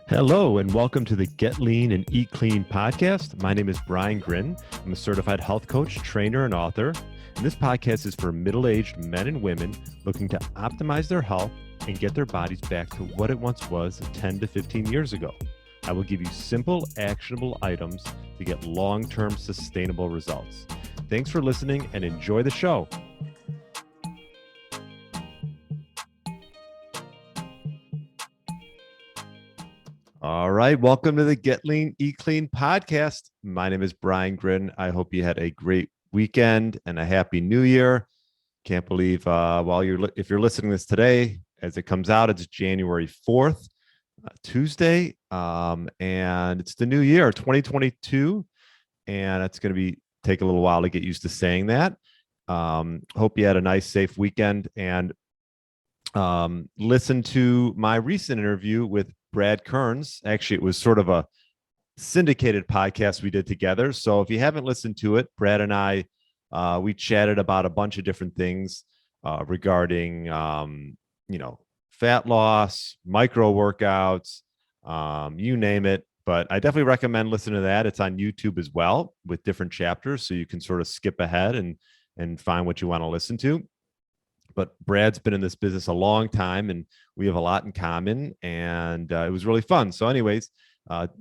Hello, and welcome to the Get Lean and Eat Clean podcast. My name is Brian Grin. I'm a certified health coach, trainer, and author. And this podcast is for middle-aged men and women looking to optimize their health and get their bodies back to what it once was 10 to 15 years ago. I will give you simple, actionable items to get long-term sustainable results. Thanks for listening and enjoy the show. All right. Welcome to the Get Lean, Eat Clean podcast. My name is Brian Grin. I hope you had a great weekend and a happy new year. Can't believe if you're listening to this today, as it comes out, it's January 4th, Tuesday. And it's the new year, 2022. And it's going to take a little while to get used to saying that. Hope you had a nice, safe weekend and listen to my recent interview with Brad Kearns. Actually, it was sort of a syndicated podcast we did together. So if you haven't listened to it, Brad and I, we chatted about a bunch of different things regarding, fat loss, micro workouts, you name it. But I definitely recommend listening to that. It's on YouTube as well with different chapters. So you can sort of skip ahead and find what you want to listen to. But Brad's been in this business a long time and we have a lot in common, and it was really fun. So anyways,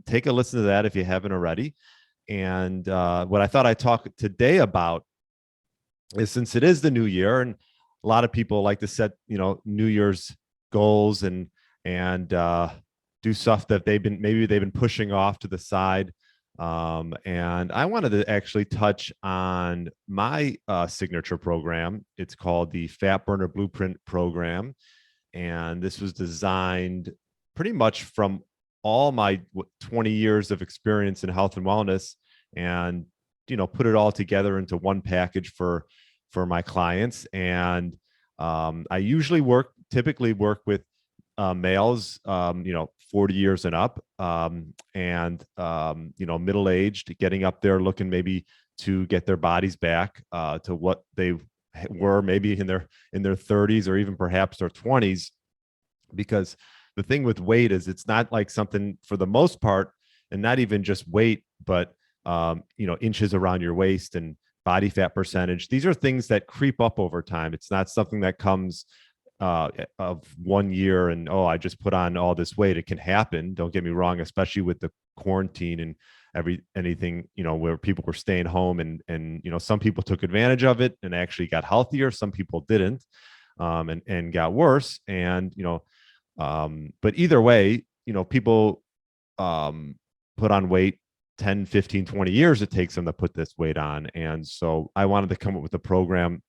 take a listen to that if you haven't already. And what I thought I'd talk today about is, since it is the new year and a lot of people like to set, New Year's goals and do stuff that they've been pushing off to the side. And I wanted to actually touch on my signature program. It's called the Fat Burner Blueprint Program. And this was designed pretty much from all my 20 years of experience in health and wellness, and, put it all together into one package for my clients. And I typically work with males, 40 years and up, and middle-aged, getting up there, looking maybe to get their bodies back to what they were maybe in their 30s or even perhaps their 20s. Because the thing with weight is it's not like something, for the most part, and not even just weight, but inches around your waist and body fat percentage. These are things that creep up over time. It's not something that comes of 1 year and, I just put on all this weight. It can happen, don't get me wrong, especially with the quarantine and anything, where people were staying home, and some people took advantage of it and actually got healthier. Some people didn't, and got worse. And but either way, people put on weight 10, 15, 20 years it takes them to put this weight on. And so I wanted to come up with a program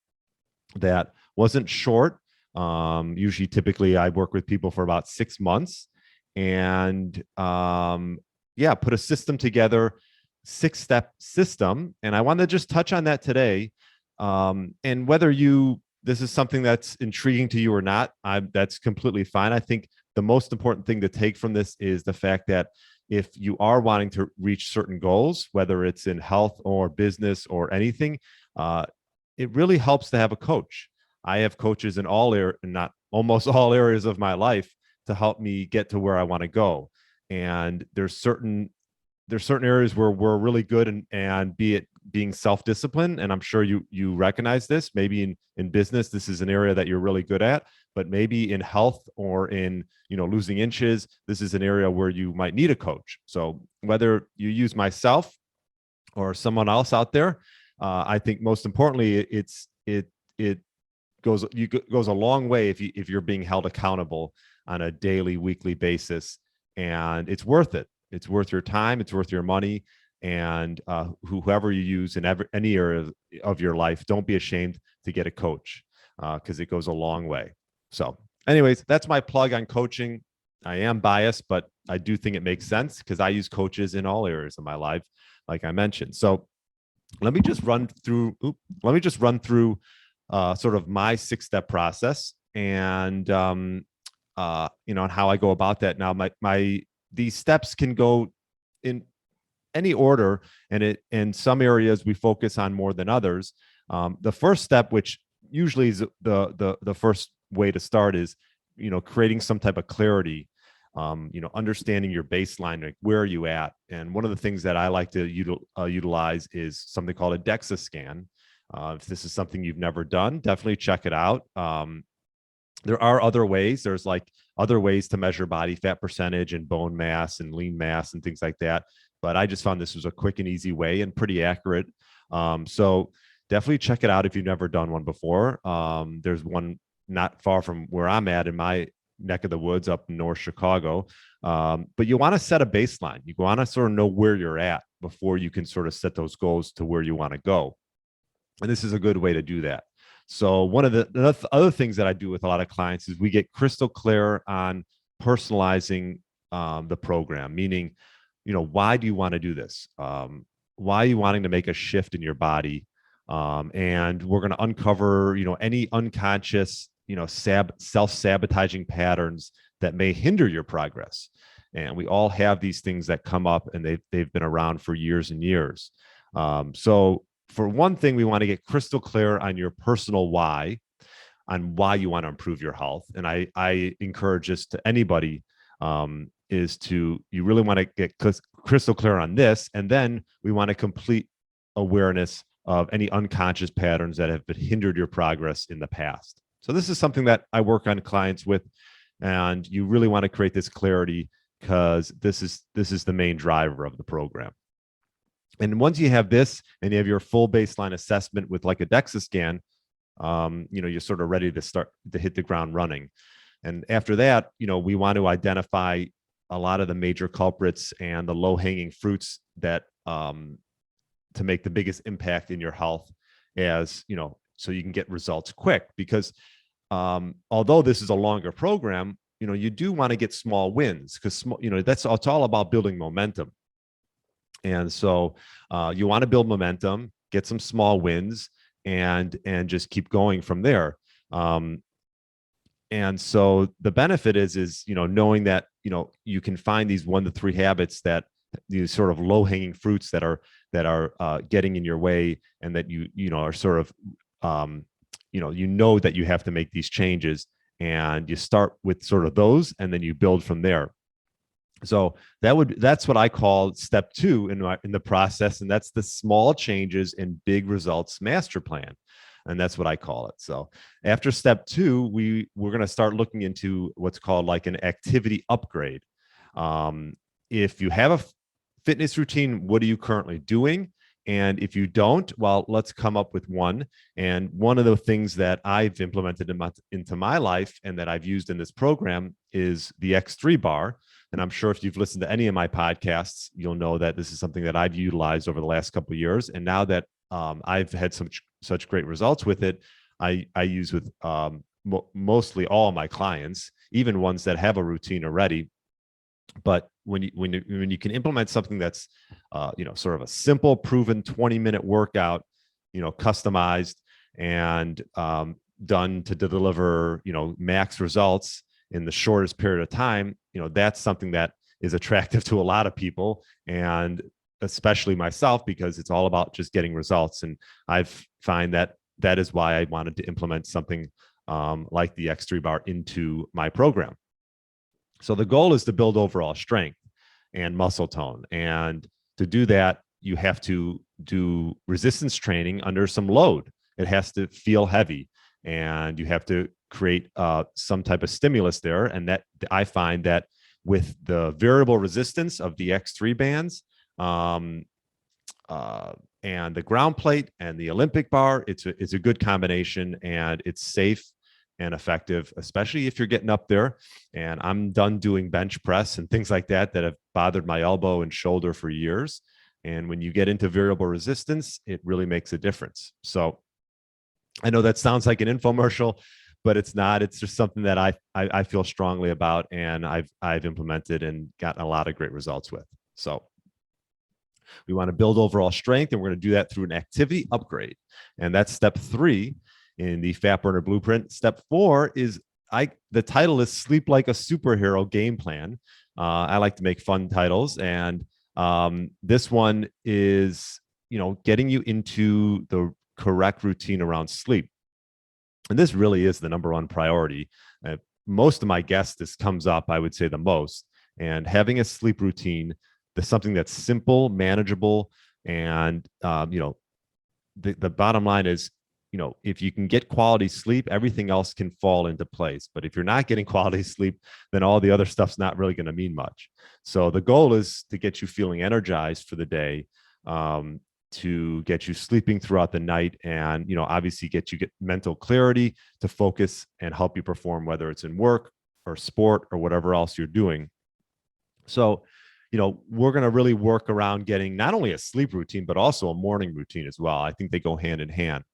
that wasn't short. Typically I work with people for about 6 months, and put a system together, 6-step system. And I want to just touch on that today. And whether this is something that's intriguing to you or not, that's completely fine. I think the most important thing to take from this is the fact that if you are wanting to reach certain goals, whether it's in health or business or anything, it really helps to have a coach. I have coaches in almost all areas of my life to help me get to where I want to go. And there's certain areas where we're really good, and be it being self-disciplined. And I'm sure you recognize this. Maybe in business, this is an area that you're really good at, but maybe in health or in, losing inches, this is an area where you might need a coach. So whether you use myself or someone else out there, I think most importantly, it goes a long way if you're being held accountable on a daily, weekly basis. And it's worth it. It's worth your time. It's worth your money. And whoever you use in any area of your life, don't be ashamed to get a coach, because it goes a long way. So anyways, that's my plug on coaching. I am biased, but I do think it makes sense because I use coaches in all areas of my life, like I mentioned. So let me just run through sort of my 6-step process, and and how I go about that. Now, these steps can go in any order, and in some areas we focus on more than others. The first step, which usually is the first way to start, is creating some type of clarity understanding your baseline, like where are you at? And one of the things that I like to utilize is something called a Dexa Scan. If this is something you've never done, definitely check it out. There are other ways. There's like other ways to measure body fat percentage and bone mass and lean mass and things like that. But I just found this was a quick and easy way and pretty accurate. So definitely check it out if you've never done one before. There's one not far from where I'm at in my neck of the woods up in North Chicago. But you want to set a baseline. You want to sort of know where you're at before you can sort of set those goals to where you want to go. And this is a good way to do that. So one of the other things that I do with a lot of clients is we get crystal clear on personalizing the program, meaning, why do you want to do this? Why are you wanting to make a shift in your body? And we're going to uncover, any unconscious, self-sabotaging patterns that may hinder your progress. And we all have these things that come up, and they've been around for years and years. So for one thing, we want to get crystal clear on your personal why, on why you want to improve your health. And I encourage this to anybody, you really want to get crystal clear on this. And then we want a complete awareness of any unconscious patterns that have been hindered your progress in the past. So this is something that I work on clients with, and you really want to create this clarity because this is the main driver of the program. And once you have this and you have your full baseline assessment with like a Dexa scan, you're sort of ready to start to hit the ground running. And after that, we want to identify a lot of the major culprits and the low-hanging fruits that to make the biggest impact in your health, as so you can get results quick. Because although this is a longer program, you do want to get small wins, because it's all about building momentum. And so you want to build momentum, get some small wins, and just keep going from there. And so the benefit is knowing that you can find these 1 to 3 habits, that these sort of low-hanging fruits that are getting in your way, and that are sort of that you have to make these changes, and you start with sort of those, and then you build from there. So that's what I call step 2 in the process, and that's the small changes and big results master plan, and that's what I call it. So after step 2, we're going to start looking into what's called like an activity upgrade. If you have a fitness routine, what are you currently doing? And if you don't, well, let's come up with one. And one of the things that I've implemented into my life and that I've used in this program is the X3 bar. And I'm sure if you've listened to any of my podcasts, you'll know that this is something that I've utilized over the last couple of years. And now that I've had such great results with it, I use with mostly all my clients, even ones that have a routine already. But when you can implement something that's sort of a simple, proven 20-minute workout, customized and done to deliver max results in the shortest period of time, that's something that is attractive to a lot of people, and especially myself, because it's all about just getting results. And I've find that is why I wanted to implement something like the X3 bar into my program. So the goal is to build overall strength and muscle tone. And to do that, you have to do resistance training under some load. It has to feel heavy, and you have to create some type of stimulus there. And that I find that with the variable resistance of the X3 bands and the ground plate and the Olympic bar, it's a good combination, and it's safe and effective, especially if you're getting up there. And I'm done doing bench press and things like that have bothered my elbow and shoulder for years. And when you get into variable resistance, it really makes a difference. So I know that sounds like an infomercial, but it's not. It's just something that I feel strongly about, and I've implemented and gotten a lot of great results with. So we want to build overall strength, and we're going to do that through an activity upgrade. And that's step 3 in the Fat Burner Blueprint. Step 4 is the title is Sleep Like a Superhero Game Plan. I like to make fun titles, and this one is getting you into the correct routine around sleep. And this really is the number one priority. most of my guests, this comes up, I would say the most. And having a sleep routine, that's something that's simple, manageable, and the bottom line is, if you can get quality sleep, everything else can fall into place. But if you're not getting quality sleep, then all the other stuff's not really going to mean much. So the goal is to get you feeling energized for the day, to get you sleeping throughout the night, and obviously get mental clarity to focus and help you perform, whether it's in work or sport or whatever else you're doing. So we're going to really work around getting not only a sleep routine, but also a morning routine as well. I think they go hand in hand.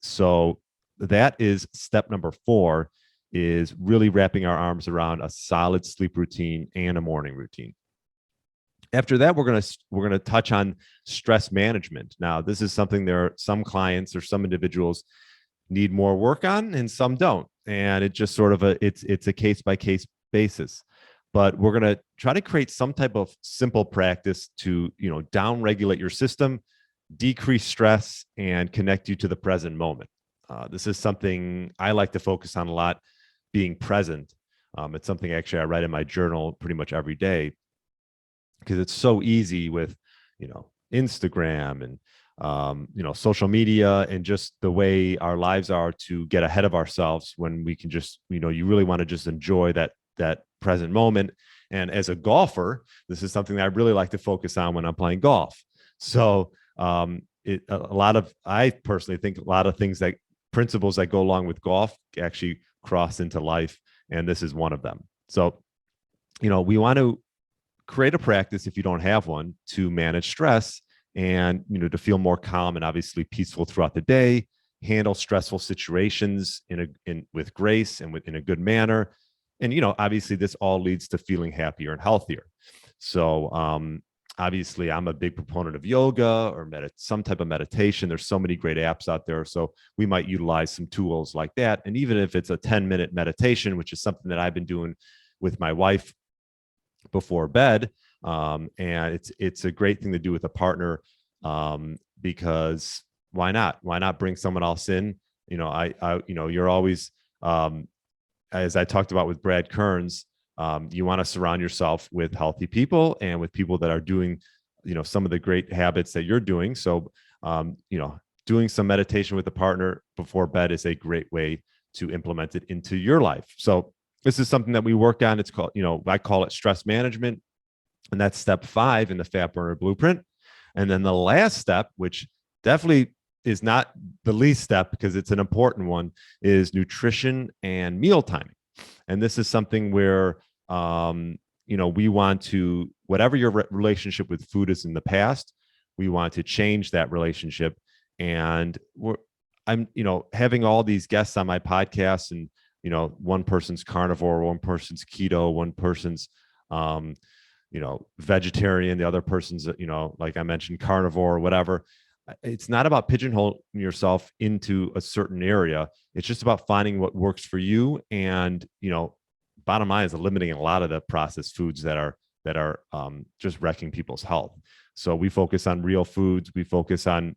So that is step number 4, is really wrapping our arms around a solid sleep routine and a morning routine. After that, we're going to touch on stress management. Now, this is something there are some clients or some individuals need more work on, and some don't. And it just sort of it's a case by case basis. But we're going to try to create some type of simple practice to down regulate your system, decrease stress, and connect you to the present moment. This is something I like to focus on a lot, being present. It's something actually I write in my journal pretty much every day, because it's so easy with Instagram and social media, and just the way our lives are, to get ahead of ourselves when we can just you really want to just enjoy that present moment. And as a golfer, this is something that I really like to focus on when I'm playing golf. So I personally think a lot of things, that principles that go along with golf, actually cross into life, and this is one of them. So we want to create a practice, if you don't have one, to manage stress, and to feel more calm and obviously peaceful throughout the day, handle stressful situations with grace and in a good manner. And obviously this all leads to feeling happier and healthier. So obviously I'm a big proponent of yoga or some type of meditation. There's so many great apps out there, so we might utilize some tools like that. And even if it's a 10-minute meditation, which is something that I've been doing with my wife before bed, and it's a great thing to do with a partner, because why not bring someone else in? You're always, as I talked about with Brad Kearns, you want to surround yourself with healthy people and with people that are doing some of the great habits that you're doing. So doing some meditation with a partner before bed is a great way to implement it into your life. So this is something that we work on. It's called, I call it stress management. And that's step 5 in the Fat Burner Blueprint. And then the last step, which definitely is not the least step because it's an important one, is nutrition and meal timing. And this is something where, we want to, whatever your relationship with food is in the past, we want to change that relationship. And I'm having all these guests on my podcast, and one person's carnivore, one person's keto, one person's vegetarian, the other person's like I mentioned, carnivore or whatever. It's not about pigeonholing yourself into a certain area. It's just about finding what works for you. And bottom line is eliminating a lot of the processed foods that are just wrecking people's health. So we focus on real foods. We focus on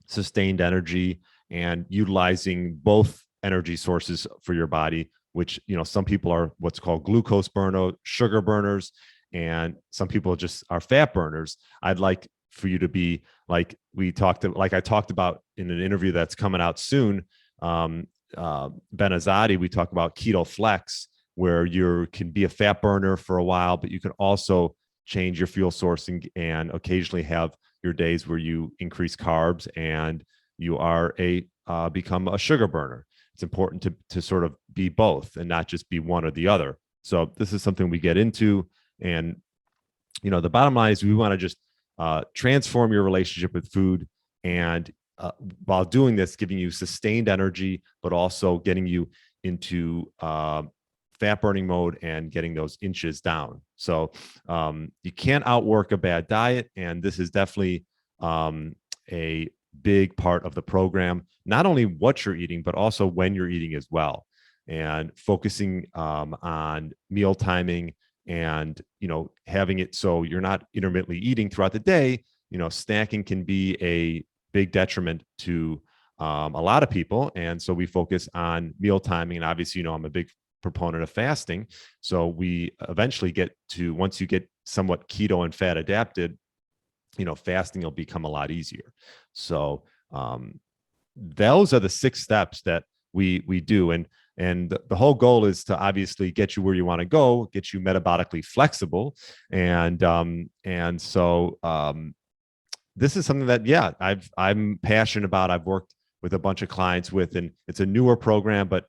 sustained energy and utilizing both energy sources for your body, which some people are what's called glucose burner, sugar burners, and some people just are fat burners. I'd like for you to be like I talked about in an interview that's coming out soon. Ben Azadi, we talk about Keto Flex, where you can be a fat burner for a while, but you can also change your fuel sourcing and occasionally have your days where you increase carbs and you are become a sugar burner. It's important to sort of be both and not just be one or the other. So this is something we get into. And, the bottom line is we want to just transform your relationship with food. And while doing this, giving you sustained energy, but also getting you into fat burning mode and getting those inches down. So you can't outwork a bad diet. And this is definitely a big part of the program, not only what you're eating, but also when you're eating as well. And focusing on meal timing and, having it so you're not intermittently eating throughout the day. Snacking can be a big detriment to a lot of people. And so we focus on meal timing. And obviously, I'm a big proponent of fasting. So we eventually get to, once you get somewhat keto and fat adapted, fasting will become a lot easier. So those are the 6 steps that we do. And the whole goal is to obviously get you where you want to go, get you metabolically flexible. And so this is something that, I'm passionate about. I've worked with a bunch of clients with, and it's a newer program, but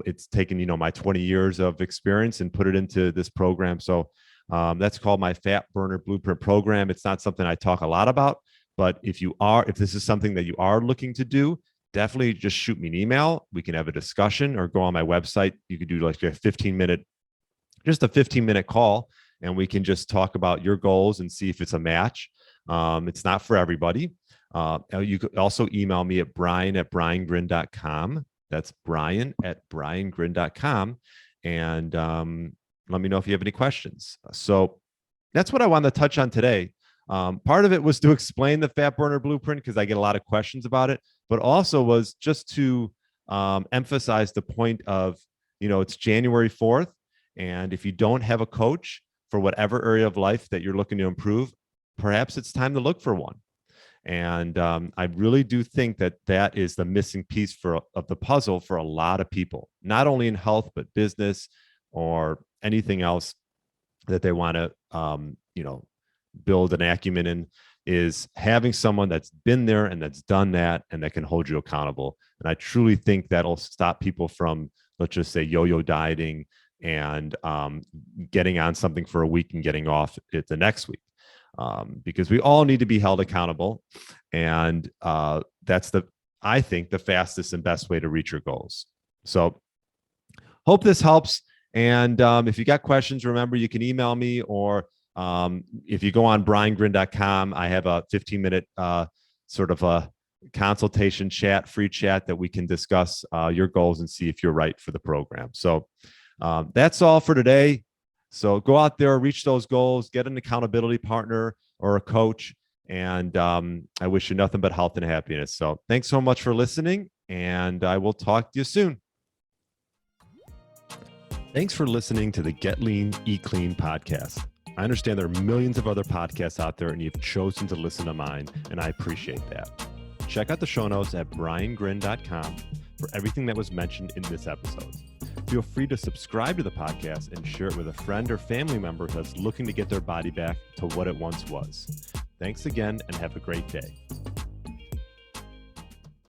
it's taken, my 20 years of experience and put it into this program. So that's called my Fat Burner Blueprint program. It's not something I talk a lot about, but if this is something that you are looking to do, definitely just shoot me an email. We can have a discussion, or go on my website. You could do like a 15-minute call, and we can just talk about your goals and see if it's a match. It's not for everybody. You could also email me at brian@briangrin.com. That's brian@briangrin.com. And let me know if you have any questions. So that's what I wanted to touch on today. Part of it was to explain the Fat Burner Blueprint, because I get a lot of questions about it, but also was just to emphasize the point of, it's January 4th. And if you don't have a coach for whatever area of life that you're looking to improve, perhaps it's time to look for one. And I really do think that is the missing piece of the puzzle for a lot of people, not only in health, but business or anything else that they want to, build an acumen in, is having someone that's been there and that's done that and that can hold you accountable. And I truly think that'll stop people from, let's just say, yo-yo dieting and getting on something for a week and getting off it the next week. Because we all need to be held accountable. And that's I think, the fastest and best way to reach your goals. So hope this helps. And if you got questions, remember, you can email me, or if you go on briangrin.com, I have a 15-minute sort of a consultation free chat that we can discuss your goals and see if you're right for the program. So that's all for today. So go out there, reach those goals, get an accountability partner or a coach. And I wish you nothing but health and happiness. So thanks so much for listening, and I will talk to you soon. Thanks for listening to the Get Lean, Eat Clean podcast. I understand there are millions of other podcasts out there, and you've chosen to listen to mine, and I appreciate that. Check out the show notes at briangrin.com for everything that was mentioned in this episode. Feel free to subscribe to the podcast and share it with a friend or family member that's looking to get their body back to what it once was. Thanks again, and have a great day.